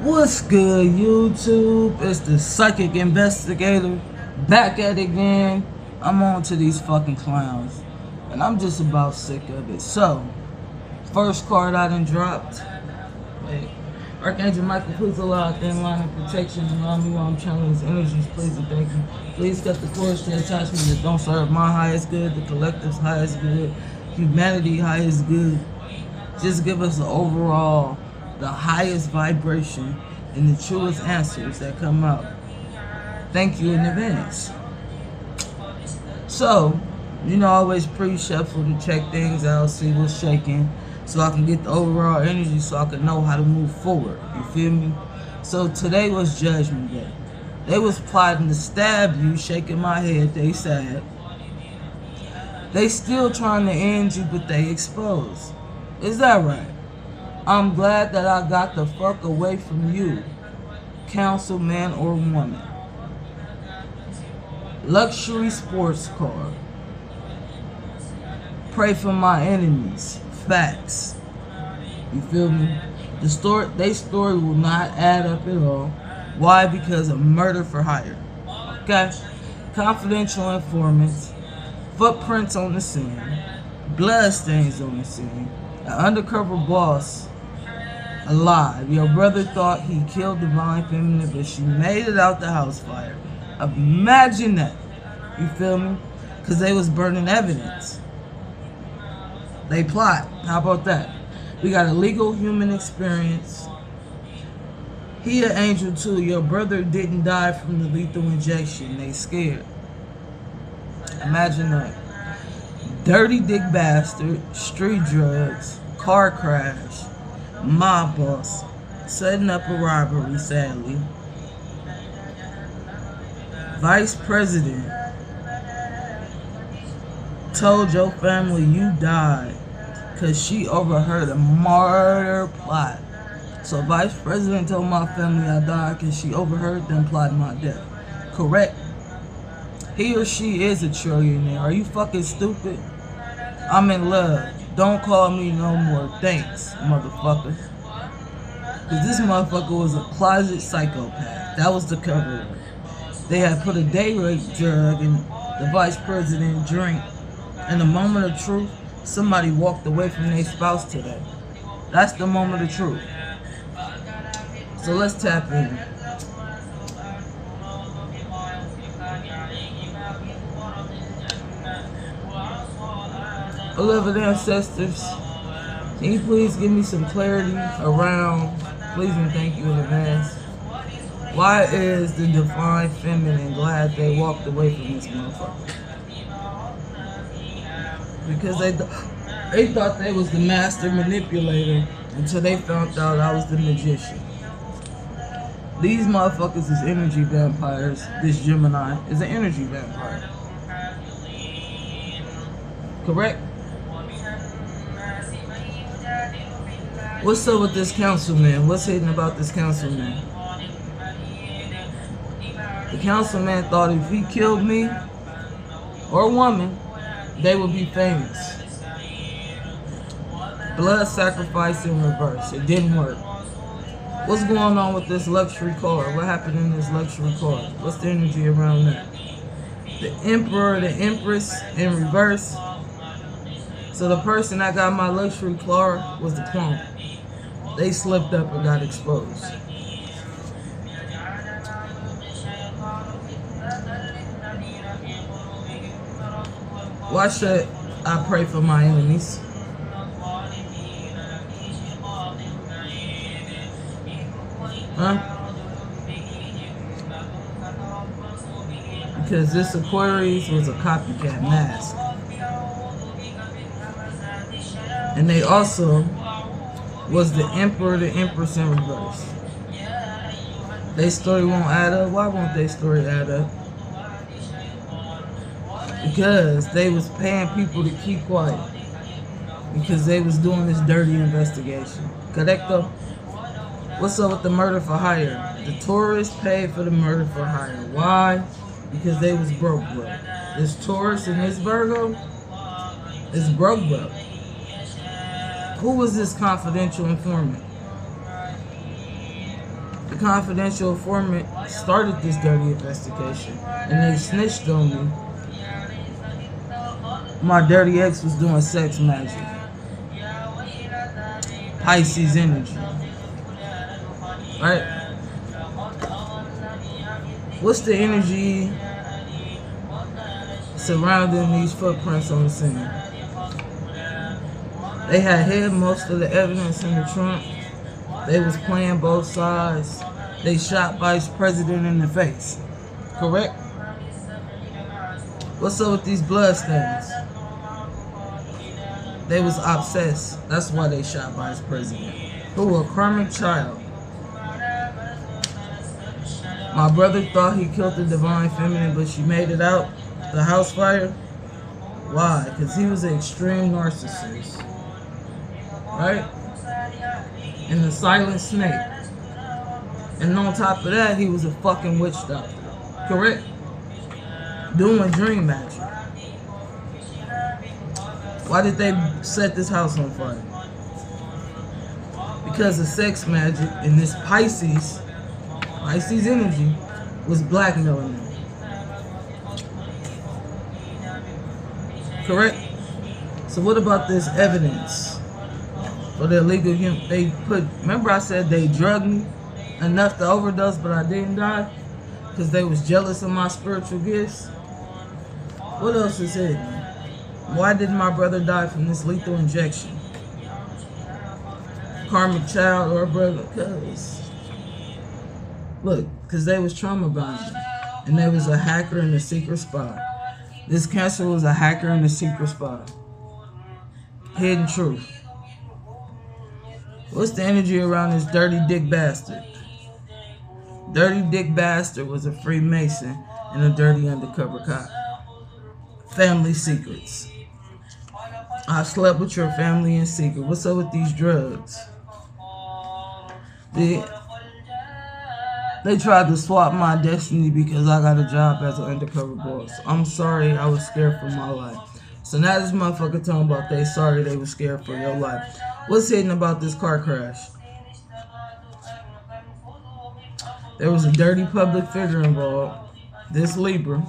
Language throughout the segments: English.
What's good, YouTube? It's the Psychic Investigator back at it again. I'm on to these fucking clowns, and I'm just about sick of it. So, first card I done dropped. Wait. Archangel Michael, please allow a thin line of protection around me while I'm channeling his energies. Please and thank you. Please cut the cords to attachments that don't serve my highest good, the collective's highest good, humanity highest good. Just give us the overall, the highest vibration and the truest answers that come out. Thank you in advance. So, I always pre-shuffle to check things out, see what's shaking, so I can get the overall energy so I can know how to move forward. You feel me? So today was Judgment Day. They was plotting to stab you, shaking my head, they said. They still trying to end you, but they exposed. Is that right? I'm glad that I got the fuck away from you, council man or woman. Luxury sports car. Pray for my enemies. Facts. You feel me? Their story will not add up at all. Why? Because of murder for hire. Okay? Confidential informants. Footprints on the scene. Bloodstains on the scene. An undercover boss alive. Your brother thought he killed Divine Feminine, but she made it out the house fire. Imagine that. You feel me? Because they was burning evidence. They plot. How about that? We got a legal human experience. He an angel too. Your brother didn't die from the lethal injection. They scared. Imagine that. Dirty dick bastard, street drugs, car crash, mob boss, setting up a robbery, sadly. Vice President told your family you died because she overheard a murder plot. So Vice President told my family I died because she overheard them plotting my death. Correct? He or she is a trillionaire. Are you fucking stupid? I'm in love. Don't call me no more. Thanks, motherfucker. Because this motherfucker was a closet psychopath. That was the cover. They had put a day rape drug in the vice president drink. In the moment of truth, somebody walked away from their spouse today. That's the moment of truth. So let's tap in. Beloved ancestors, can you please give me some clarity around, please and thank you in advance, why is the Divine Feminine glad they walked away from this motherfucker? Because they thought they was the master manipulator until they found out I was the magician. These motherfuckers is energy vampires. This Gemini is an energy vampire. Correct? What's up with this councilman? What's hidden about this councilman? The councilman thought if he killed me or a woman, they would be famous. Blood sacrifice in reverse. It didn't work. What's going on with this luxury car? What happened in this luxury car? What's the energy around that? The Emperor, the Empress in reverse. So the person that got my luxury car was the clone. They slipped up and got exposed. Why should I pray for my enemies? Huh? Because this Aquarius was a copycat mask. And they also was the Emperor, the Empress in reverse. Their story won't add up. Why won't their story add up? Because they was paying people to keep quiet. Because they was doing this dirty investigation. Correcto? What's up with the murder for hire? The Taurus paid for the murder for hire. Why? Because they was broke. This Taurus and this Virgo is broke. Who was this confidential informant? The confidential informant started this dirty investigation, and they snitched on me. My dirty ex was doing sex magic. Pisces energy. Right? What's the energy surrounding these footprints on the scene? They had hid most of the evidence in the trunk. They was playing both sides. They shot Vice President in the face. Correct? What's up with these bloodstains? They was obsessed. That's why they shot Vice President. Who, a karmic child. My brother thought he killed the divine feminine, but she made it out the house fire. Why? Because he was an extreme narcissist. Right? And the silent snake. And on top of that, he was a fucking witch doctor. Correct? Doing dream magic. Why did they set this house on fire? Because of sex magic, and this Pisces energy was blackmailing them. Correct? So what about this evidence for the illegal they put, remember I said they drugged me enough to overdose but I didn't die? Because they was jealous of my spiritual gifts? What else is it? Why did my brother die from this lethal injection? Karmic child or brother? Because they was trauma bonding. And they was a hacker and a secret spy. This Cancer was a hacker and a secret spy. Hidden truth. What's the energy around this dirty dick bastard? Dirty dick bastard was a Freemason and a dirty undercover cop. Family secrets. I slept with your family in secret. What's up with these drugs? They tried to swap my destiny because I got a job as an undercover boss. I'm sorry, I was scared for my life. So now this motherfucker talking about they sorry they was scared for your life. What's hidden about this car crash? There was a dirty public figure involved. This Libra.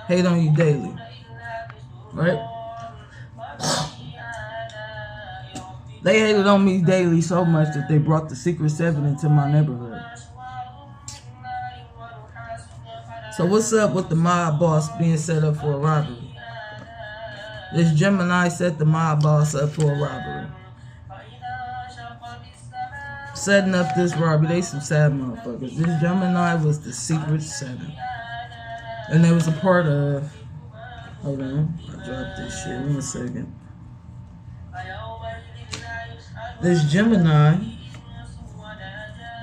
Hate on you daily. Right? They hated on me daily so much that they brought the Secret 7 into my neighborhood. So what's up with the mob boss being set up for a robbery? This Gemini set the mob boss up for a robbery. Setting up this robbery, they some sad motherfuckers. This Gemini was the Secret 7. And they was a part of... Hold on, I dropped this shit, 1 second. This Gemini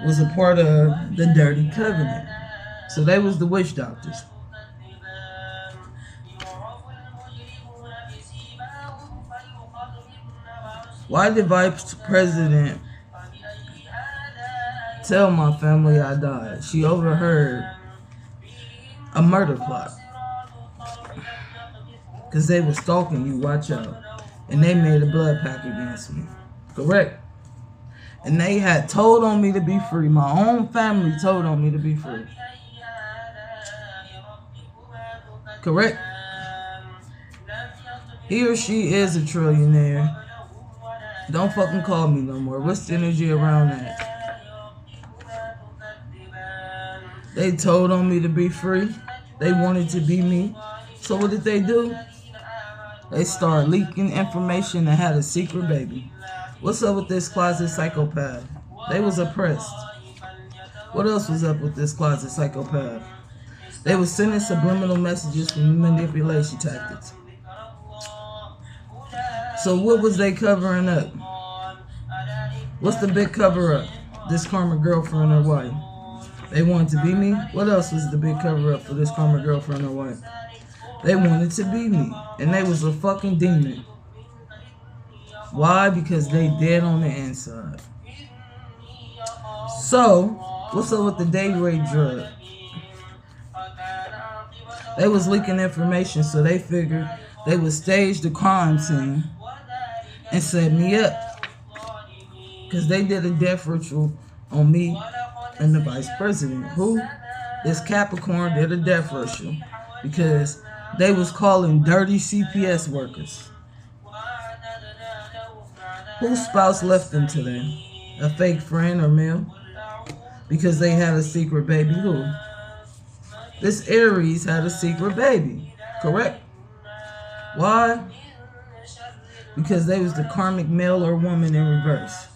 was a part of the Dirty Covenant. So they was the witch doctors. Why did Vice President tell my family I died? She overheard a murder plot. Because they were stalking you, watch out. And they made a blood pact against me. Correct? And they had told on me to be free. My own family told on me to be free. Correct? He or she is a trillionaire. Don't fucking call me no more. What's the energy around that? They told on me to be free. They wanted to be me. So what did they do? They started leaking information and had a secret baby. What's up with this closet psychopath? They was oppressed. What else was up with this closet psychopath? They was sending subliminal messages from manipulation tactics. So what was they covering up? What's the big cover up? This karma girlfriend or wife. They wanted to be me. What else was the big cover up for this karma girlfriend or wife? They wanted to be me. And they was a fucking demon. Why? Because they dead on the inside. So, what's up with the day rate drug? They was leaking information, so they figured they would stage the crime scene and set me up. Because they did a death ritual on me and the vice president. Who? This Capricorn, they're the death ratio because they was calling dirty CPS workers. Whose spouse left them today? A fake friend or male? Because they had a secret baby. Who? This Aries had a secret baby. Correct? Why? Because they was the karmic male or woman in reverse.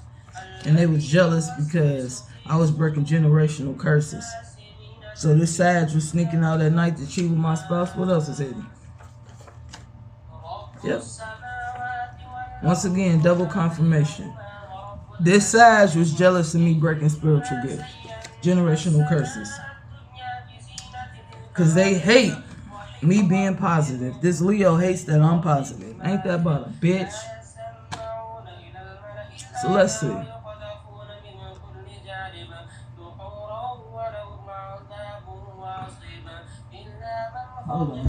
And they was jealous because I was breaking generational curses. So this Sag was sneaking out at night to cheat with my spouse. What else is hidden? Yep. Once again, double confirmation. This Sag was jealous of me breaking spiritual gifts. Generational curses. Because they hate me being positive. This Leo hates that I'm positive. Ain't that about a bitch? So let's see. Hold on.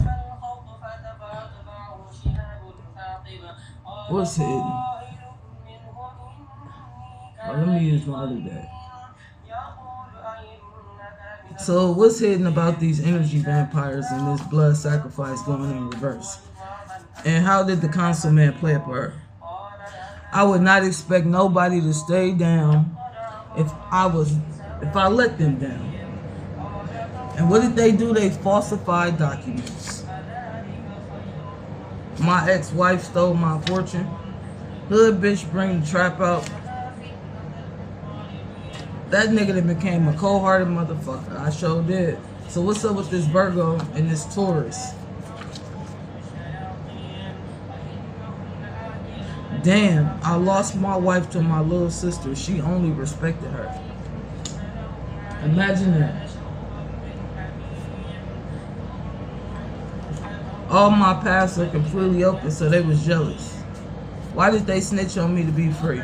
What's hidden? Oh, let me use my other deck. So what's hidden about these energy vampires and this blood sacrifice going in reverse? And how did the council man play a part? I would not expect nobody to stay down if I let them down. And what did they do? They falsified documents. My ex-wife stole my fortune. Hood bitch bring the trap out. That nigga that became a cold-hearted motherfucker. I sure did. So what's up with this Virgo and this Taurus? Damn, I lost my wife to my little sister. She only respected her. Imagine that. All my paths are completely open, so they was jealous. Why did they snitch on me to be free?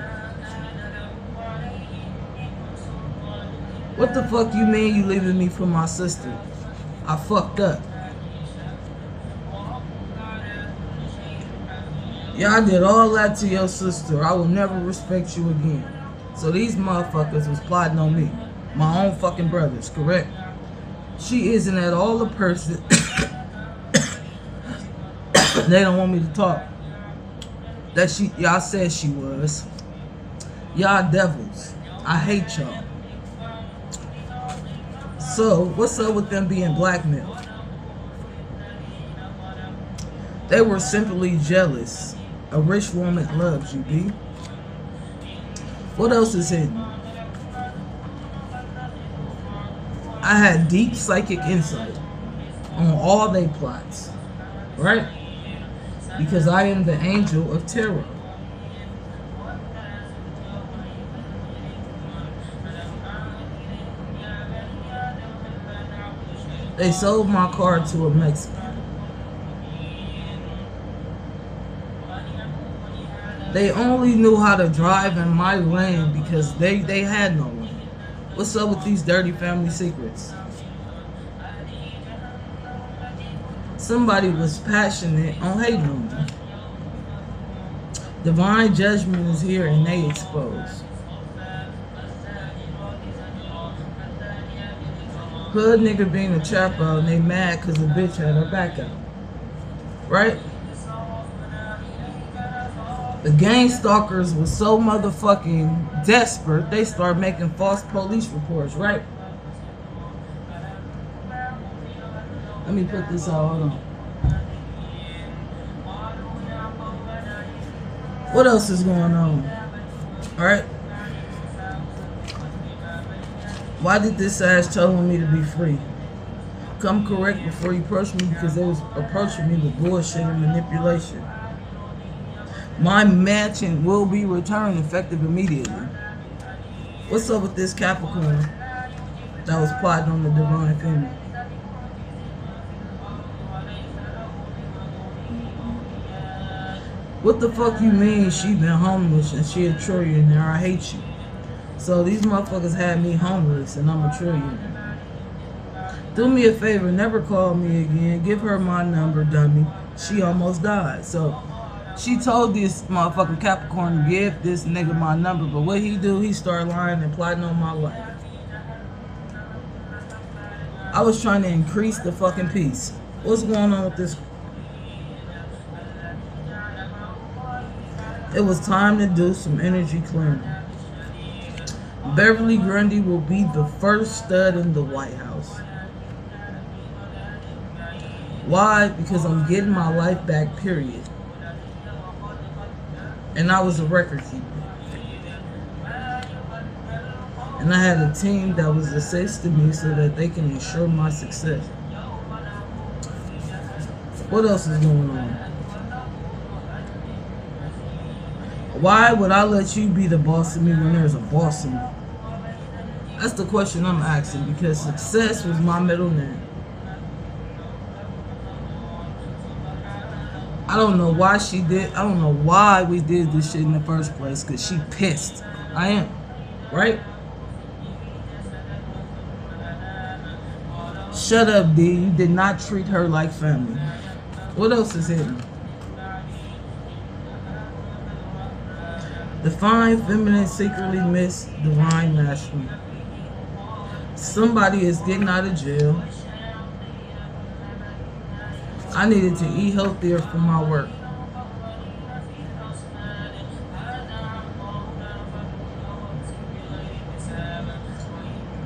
What the fuck you mean you leaving me for my sister? I fucked up. Y'all did all that to your sister. I will never respect you again. So these motherfuckers was plotting on me. My own fucking brothers, correct? She isn't at all a person. They don't want me to talk. That y'all said she was. Y'all devils. I hate y'all. So, what's up with them being blackmailed? They were simply jealous. A rich woman loves you, B. What else is hidden? I had deep psychic insight on all they plots. Right? Because I am the angel of terror. They sold my car to a Mexican. They only knew how to drive in my lane because they had no lane. What's up with these dirty family secrets? Somebody was passionate on hating on me. Divine judgment is here and they exposed. Hood nigga being a trap out and they mad cause the bitch had her back out. Right? The gang stalkers was so motherfucking desperate, they started making false police reports, right? Let me put this out, hold on. What else is going on? Alright? Why did this ass telling me to be free? Come correct before you approach me because they was approaching me with bullshit and manipulation. My mansion will be returned effective immediately. What's up with this Capricorn that was plotting on the divine feminine? What the fuck you mean she been homeless and she a trillionaire? I hate you. So these motherfuckers had me homeless and I'm a trillionaire. Do me a favor, never call me again. Give her my number, dummy. She almost died. So she told this motherfucking Capricorn to give this nigga my number, but what he do, he started lying and plotting on my life. I was trying to increase the fucking peace. What's going on with this? It was time to do some energy clearing. Beverly Grundy will be the first stud in the White House. Why? Because I'm getting my life back, period. And I was a record keeper. And I had a team that was assisting me so that they can ensure my success. What else is going on? Why would I let you be the boss of me when there's a boss of me? That's the question I'm asking, because success was my middle name. I don't know why she did. I don't know why we did this shit in the first place, because she pissed. I am. Right? Shut up, D. You did not treat her like family. What else is hidden? Divine feminine secretly miss divine masculine. Somebody is getting out of jail. I needed to eat healthier for my work.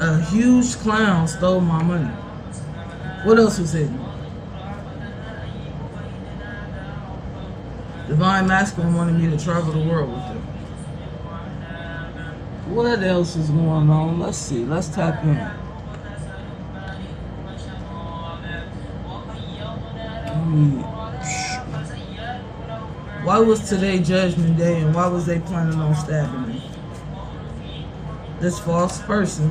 A huge clown stole my money. What else was hidden? Divine masculine wanted me to travel the world with them. What else is going on? Let's see. Let's tap in. Why was today Judgment Day, and why was they planning on stabbing me? This false person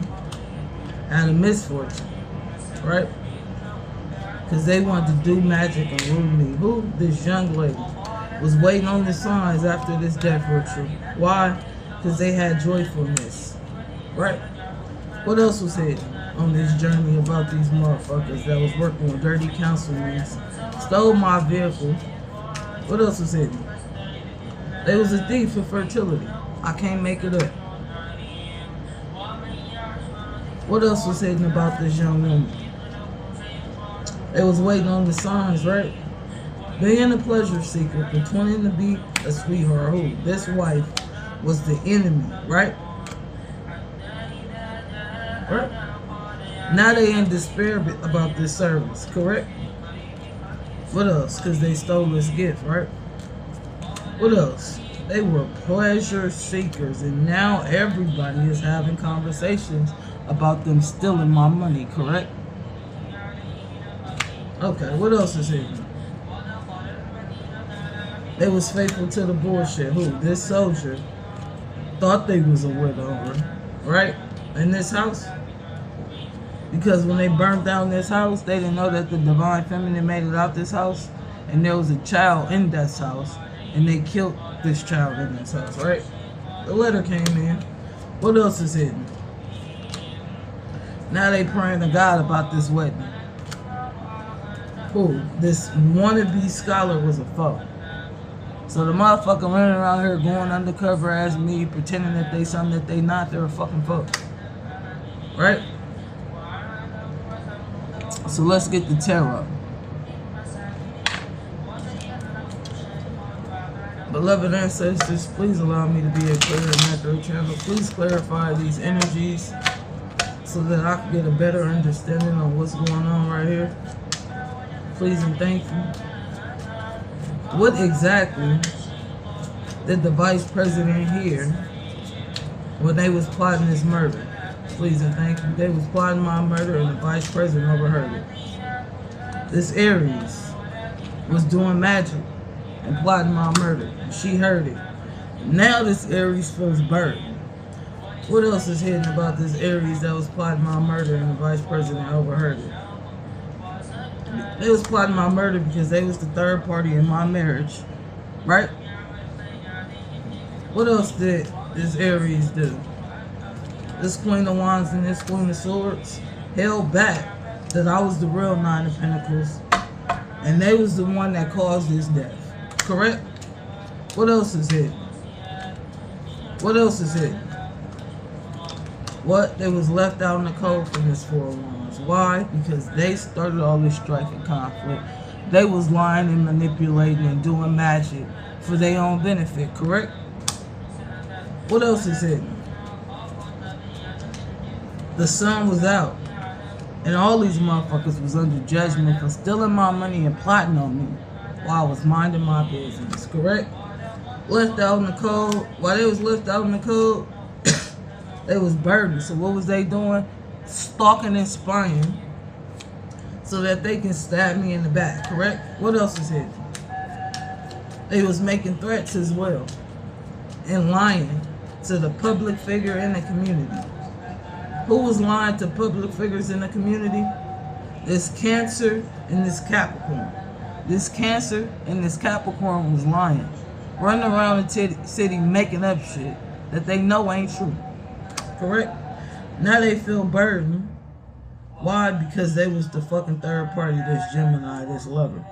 had a misfortune, right? Because they wanted to do magic and rule me. Who? This young lady was waiting on the signs after this death ritual. Why? Because they had joyfulness, right? What else was hidden on this journey about these motherfuckers that was working with dirty councilmen, stole my vehicle? What else was hidden? They was a thief for fertility. I can't make it up. What else was hidden about this young woman? They was waiting on the signs, right? Being a pleasure seeker, pretending to be a sweetheart. Who? This wife was the enemy, right? Right? Now they in despair about this service, correct? What else? Because they stole this gift, right? What else? They were pleasure seekers, and now everybody is having conversations about them stealing my money, correct? Okay, what else is hidden? They was faithful to the bullshit. Who? This soldier thought they was a widower, right? In this house. Because when they burned down this house, they didn't know that the divine feminine made it out this house, and there was a child in this house, and they killed this child in this house, right? The letter came in. What else is hidden? Now they praying to God about this wedding. Who? This wannabe scholar was a foe. So the motherfucker running around here going undercover as me, pretending that they something that they not, they're a fucking foe. Right? So let's get the tarot. Beloved ancestors, please allow me to be a clear and accurate channel. Please clarify these energies so that I can get a better understanding on what's going on right here. Please and thank you. What exactly did the vice president hear when they was plotting this murder? Please and thank you. They was plotting my murder and the vice president overheard it. This Aries was doing magic and plotting my murder. She heard it. Now this Aries feels burdened. What else is hidden about this Aries that was plotting my murder and the vice president overheard it? They was plotting my murder because they was the third party in my marriage, right? What else did this Aries do? This Queen of Wands and this Queen of Swords held back that I was the real Nine of Pentacles, and they was the one that caused this death, correct? What else is hidden? What else is hidden? What? They was left out in the cold from this 4-of-Wands. Why? Because they started all this strife and conflict. They was lying and manipulating and doing magic for their own benefit, correct? What else is hidden? The sun was out. And all these motherfuckers was under judgment for stealing my money and plotting on me while I was minding my business, correct? Left out in the cold. While they was left out in the cold, they was burdened. So what was they doing? Stalking and spying so that they can stab me in the back, correct? What else is hidden? They was making threats as well and lying to the public figure in the community. Who was lying to public figures in the community? This Cancer and this Capricorn. This Cancer and this Capricorn was lying, running around the city making up shit that they know ain't true, correct? Now they feel burdened. Why? Because they was the fucking third party, this Gemini, this lover.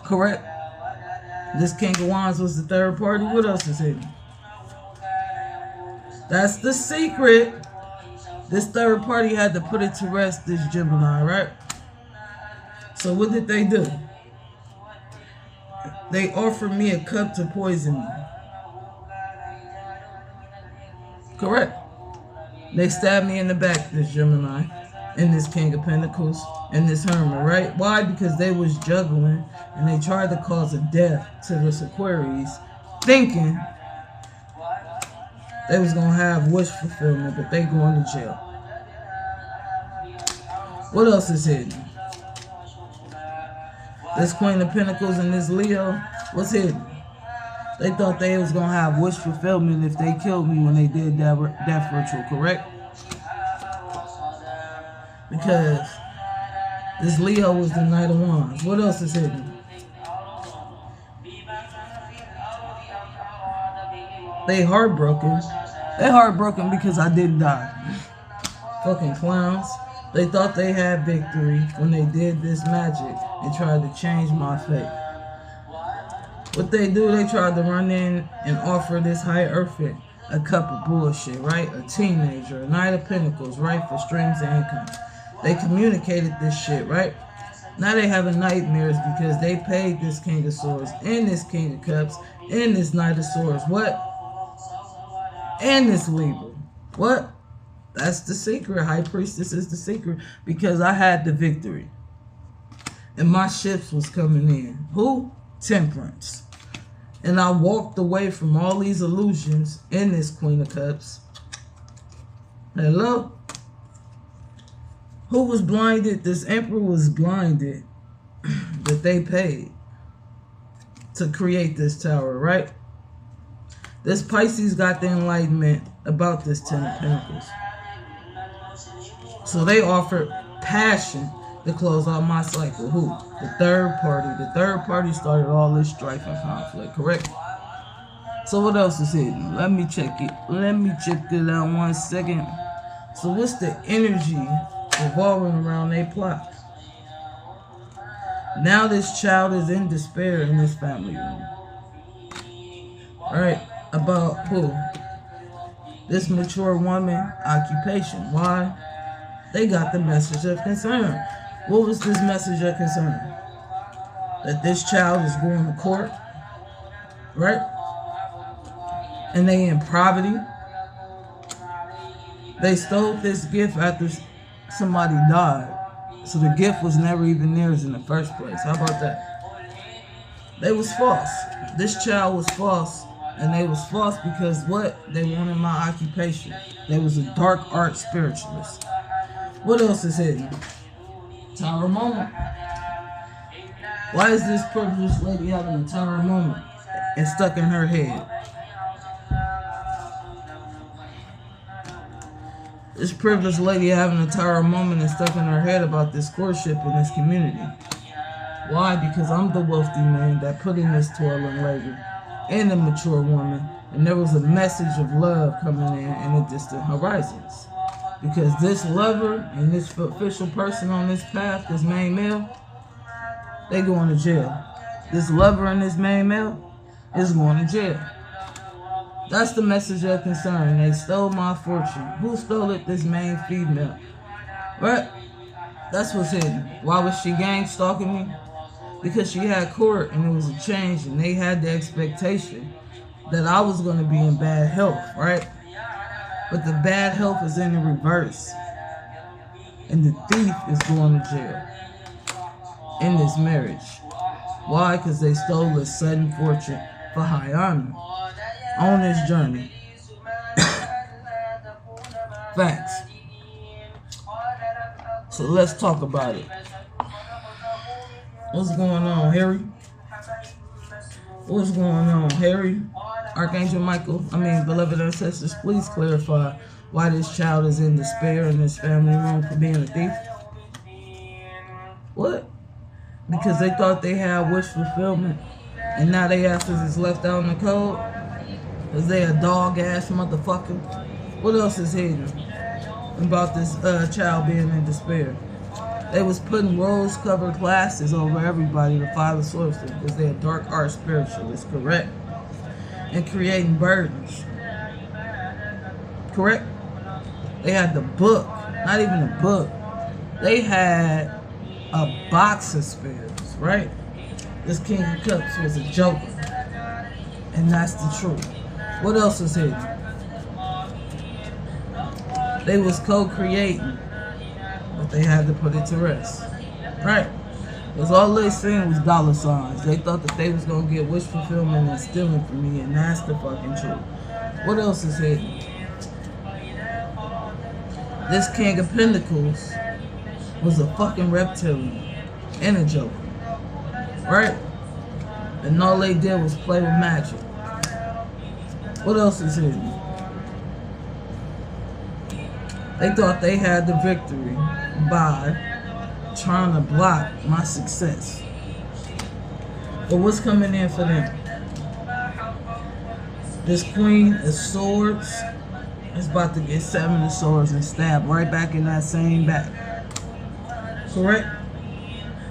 Correct? This King of Wands was the third party. What else is hidden? That's the secret. This third party had to put it to rest, this Gemini, right? So what did they do? They offered me a cup to poison me. Correct. They stabbed me in the back, this Gemini, and this King of Pentacles, and this Hermit, right? Why? Because they was juggling, and they tried to cause a death to this Aquarius, thinking they was going to have wish fulfillment, but they going to jail. What else is hidden? This Queen of Pentacles and this Leo, what's hidden? They thought they was going to have wish fulfillment if they killed me when they did that death ritual, correct? Because this Leo was the Knight of Wands. What else is hidden? They heartbroken. They heartbroken because I didn't die. Fucking clowns. They thought they had victory when they did this magic and tried to change my fate. What they do, they tried to run in and offer this Hierophant a cup of bullshit, right? A teenager, a Knight of Pentacles, right? For streams of income. They communicated this shit, right? Now they having nightmares because they paid this King of Swords and this King of Cups and this Knight of Swords. What? And this Libra. What? That's the secret. High Priestess is the secret because I had the victory. And my ships was coming in. Who? Temperance. And I walked away from all these illusions in this Queen of Cups. Hello? Who was blinded? This Emperor was blinded that they paid to create this tower, right? This Pisces got the enlightenment about this Ten of Pentacles. So they offered passion to close out my cycle. Who? The third party. The third party started all this strife and conflict, correct? So what else is hidden? Let me check it. Let me check it out 1 second. So what's the energy revolving around their plot? Now this child is in despair in this family room. Alright, about who? This mature woman, occupation. Why? They got the message of concern. What was this message of concern? That this child is going to court, right? And they in poverty. They stole this gift after somebody died. So the gift was never even theirs in the first place. How about that? They was false. This child was false. And they was false because what? They wanted my occupation. They was a dark art spiritualist. What else is hidden? Tower moment. Why is this privileged lady having a tower moment and stuck in her head? This privileged lady having a tower moment and stuck in her head about this courtship in this community. Why? Because I'm the wealthy man that put in this toil and labor, and a mature woman, and there was a message of love coming in the distant horizons. Because this lover and this official person on this path, this main male, they going to jail. This lover and this main male is going to jail. That's the message of concern. They stole my fortune. Who stole it? This main female. Right? That's what's hidden. Why was she gang stalking me? Because she had court and it was a change and they had the expectation that I was going to be in bad health, right? But the bad health is in the reverse. And the thief is going to jail in this marriage. Why? Because they stole a sudden fortune for high honor on this journey. Facts. So let's talk about it. What's going on, Harry? What's going on, Harry? Archangel Michael, beloved ancestors, please clarify why this child is in despair in this family room for being a thief. What? Because they thought they had wish fulfillment, and now they asses is left out in the cold? Because they a dog-ass motherfucker? What else is hidden about this child being in despair? They was putting rose-covered glasses over everybody to find the source because they're dark art spiritualists, correct? And creating burdens. Correct? They had the book, not even a book. They had a box of spells, right? This King of Cups was a joker. And that's the truth. What else is hidden? They was co-creating, but they had to put it to rest. Right? Because all they seen was dollar signs. They thought that they was going to get wish fulfillment and stealing from me, and that's the fucking truth. What else is hidden? This King of Pentacles was a fucking reptilian and a joker. Right? And all they did was play with magic. What else is hidden? They thought they had the victory by trying to block my success. But what's coming in for them? This Queen of Swords is about to get 7 of Swords and stabbed right back in that same back. Correct?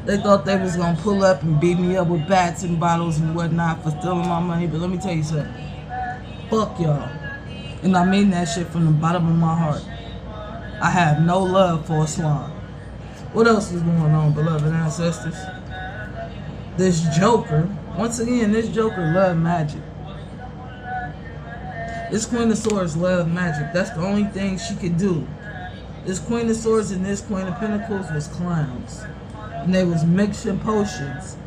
They thought they was going to pull up and beat me up with bats and bottles and whatnot for stealing my money. But let me tell you something. Fuck y'all. And I mean that shit from the bottom of my heart. I have no love for Islam. What else is going on, beloved ancestors? This Joker, once again, this Joker loved magic. This Queen of Swords loved magic. That's the only thing she could do. This Queen of Swords and this Queen of Pentacles was clowns. And they was mixing potions.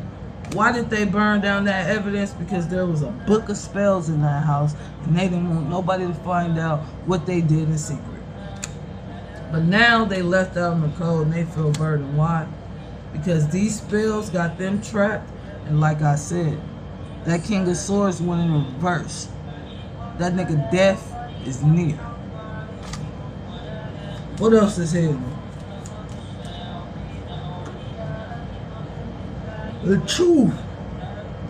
Why did they burn down that evidence? Because there was a book of spells in that house and they didn't want nobody to find out what they did in secret. But now they left out in the cold and they feel burdened. Why? Because these spells got them trapped. And like I said, that King of Swords went in reverse. That nigga death is near. What else is hidden? The truth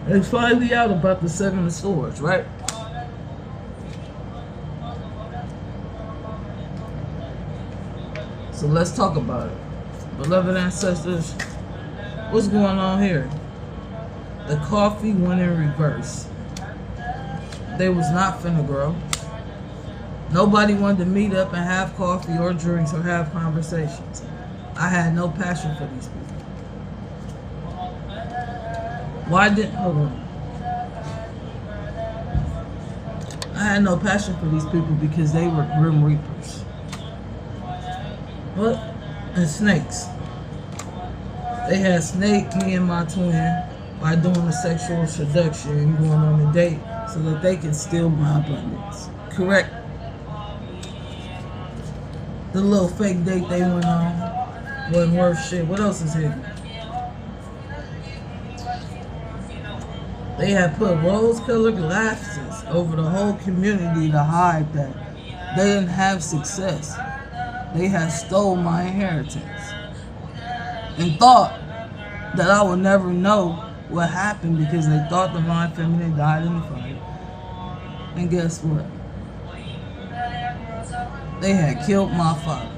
is finally out about the 7 of Swords, right? So let's talk about it. Beloved ancestors, what's going on here? The coffee went in reverse. They was not finna grow. Nobody wanted to meet up and have coffee or drinks or have conversations. I had no passion for these people. Why didn't, hold on. I had no passion for these people because they were Grim Reapers. What? And snakes. They had snaked me and my twin by doing a sexual seduction and going on a date so that they could steal my abundance. Correct? The little fake date they went on wasn't worth shit. What else is hidden? They had put rose-colored glasses over the whole community to hide that they didn't have success. They had stole my inheritance and thought that I would never know what happened because they thought the Divine Feminine died in the fight. And guess what? They had killed my father.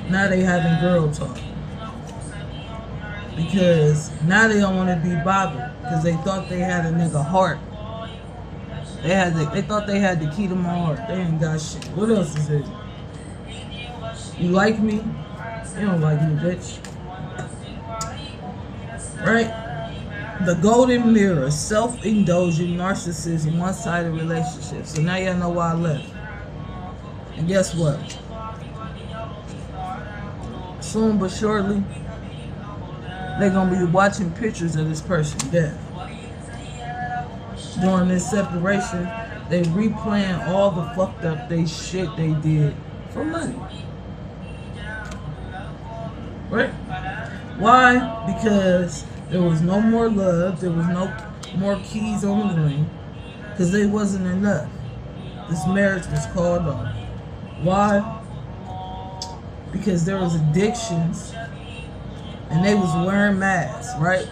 Now they having girl talk. Because now they don't want to be bothered because they thought they had a nigga heart. They thought they had the key to my heart. They ain't got shit. What else is it? You like me? You don't like me, bitch. Right? The golden mirror, self-indulgent, narcissism, one-sided relationship. So now y'all know why I left. And guess what? Soon but surely, they're gonna be watching pictures of this person's death. During this separation, they replaying all the fucked up shit they did for money. Right? Why? Because there was no more love. There was no more keys on the ring. Because they wasn't enough. This marriage was called off. Why? Because there was addictions. And they was wearing masks, right?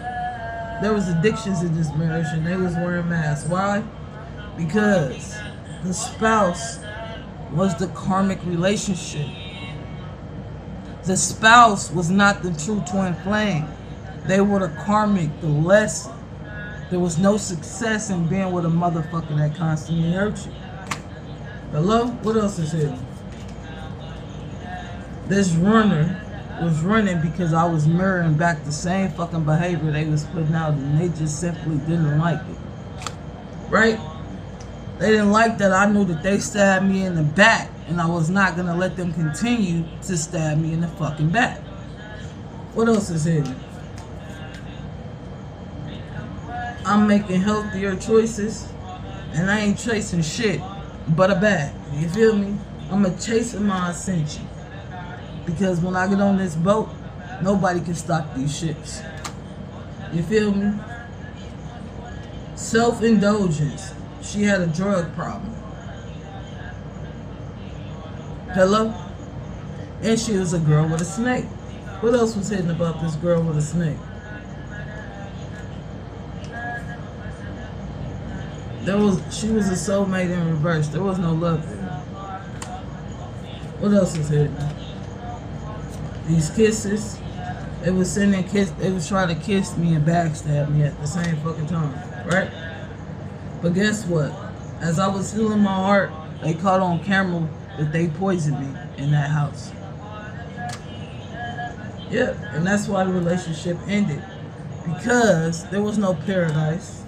There was addictions in this marriage and they was wearing masks. Why? Because the spouse was the karmic relationship. The spouse was not the true twin flame. They were the karmic, the lesson. There was no success in being with a motherfucker that constantly hurt you. Hello? What else is here? This runner was running because I was mirroring back the same fucking behavior they was putting out, and they just simply didn't like it. Right? They didn't like that I knew that they stabbed me in the back, and I was not gonna let them continue to stab me in the fucking back. What else is hidden? I'm making healthier choices, and I ain't chasing shit but a bag. You feel me? I'm chasing my ascension. Because when I get on this boat, nobody can stop these ships. You feel me? Self-indulgence. She had a drug problem. Hello? And she was a girl with a snake. What else was hidden about this girl with a snake? She was a soulmate in reverse. There was no love there. What else is hidden? These kisses. They was sending kiss. They was trying to kiss me and backstab me at the same fucking time, right? But guess what? As I was healing my heart, they caught on camera that they poisoned me in that house. Yep, and that's why the relationship ended. Because there was no paradise.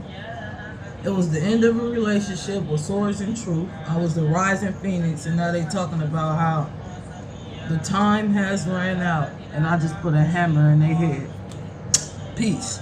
It was the end of a relationship with swords and truth. I was the rising phoenix, and now they talking about how the time has ran out, and I just put a hammer in their head. Peace.